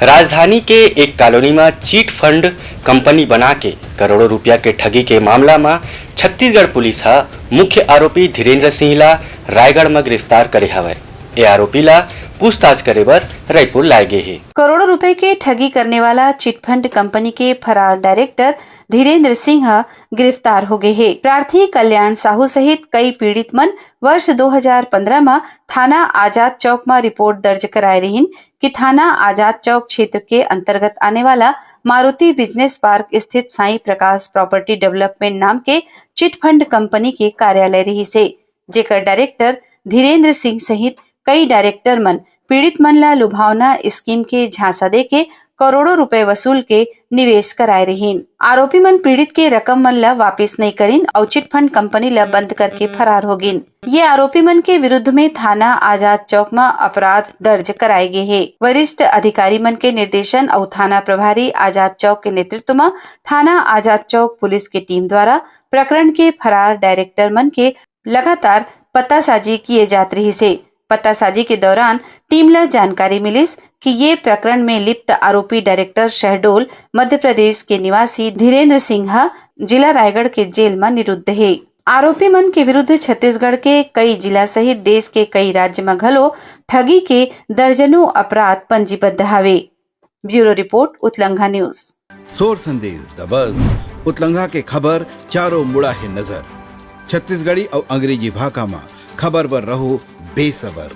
राजधानी के एक कॉलोनी में चीट फंड कंपनी बना के करोड़ों रुपया के ठगी के मामला में छत्तीसगढ़ पुलिस हा मुख्य आरोपी धीरेन्द्र सिंह ला रायगढ़ में गिरफ्तार करे हवे। ये आरोपी ला पूछताछ करे बर रायपुर लाए गए है। करोड़ों रुपए के ठगी करने वाला चिटफंड कंपनी के फरार डायरेक्टर धीरेन्द्र सिंह गिरफ्तार हो गए हैं। प्रार्थी कल्याण साहू सहित कई पीड़ित मन वर्ष 2015 में थाना आजाद चौक में रिपोर्ट दर्ज कराए रही कि थाना आजाद चौक क्षेत्र के अंतर्गत आने वाला मारुति बिजनेस पार्क स्थित साई प्रकाश प्रॉपर्टी डेवलपमेंट नाम के चिटफंड कंपनी के कार्यालय रही से, जेकर डायरेक्टर धीरेन्द्र सिंह सहित कई डायरेक्टर मन पीड़ित मन ला लुभावना स्कीम के झांसा दे के करोड़ों रुपए वसूल के निवेश कराए रहीन। आरोपी मन पीड़ित के रकम मन ला वापिस नहीं करीन और चिटफंड कंपनी ला बंद करके फरार हो गिन। ये आरोपी मन के विरुद्ध में थाना आजाद चौक में अपराध दर्ज कराए गए है। वरिष्ठ अधिकारी मन के निर्देशन और थाना प्रभारी आजाद चौक के नेतृत्व में थाना आजाद चौक पुलिस की टीम द्वारा प्रकरण के फरार डायरेक्टर मन के लगातार पतासाजी किए जात रही से। पतासाजी के दौरान टीम ला जानकारी मिलिस कि ये प्रकरण में लिप्त आरोपी डायरेक्टर शहडोल मध्य प्रदेश के निवासी धीरेन्द्र सिंह जिला रायगढ़ के जेल में निरुद्ध है। आरोपी मन के विरुद्ध छत्तीसगढ़ के कई जिला सहित देश के कई राज्य में घलो ठगी के दर्जनों अपराध पंजीबद्ध हवे। ब्यूरो रिपोर्ट उतलंघा न्यूज। सोर संदेश द बज़ उतलंघा के खबर चारों मुड़ा है नजर। छत्तीसगढ़ी और अंग्रेजी भाषा में खबर पर रहो बेसबर।